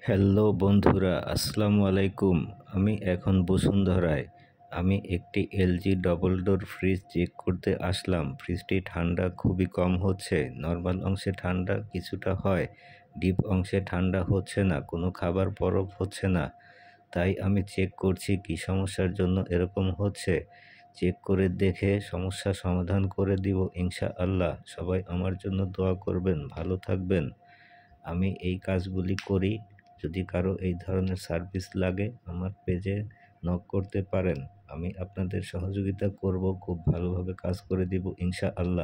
Hello বন্ধুরা, আসসালামু আলাইকুম। আমি এখন বসুন্ধরায়। আমি একটি LG double door fridge check করতে আসলাম। ফ্রিজটি ঠান্ডা খুবই কম হচ্ছে। নর্মাল অংশে ঠান্ডা কিছুটা হয়, ডিপ অংশে ঠান্ডা হচ্ছে না, কোনো খাবার বরফ হচ্ছে না। তাই আমি চেক করছি কি সমস্যার জন্য এরকম হচ্ছে। চেক করে দেখে সমস্যা সমাধান করে দিব ইনশাআল্লাহ। সবাই আমার জন্য দোয়া করবেন, ভালো থাকবেন। আমি এই কাজগুলি করি। যদি কারো এই ধরনের সার্ভিস লাগে আমার পেজে নক করতে পারেন। আমি আপনাদের সহযোগিতা করব, খুব ভালোভাবে কাজ করে দিব ইনশাআল্লাহ।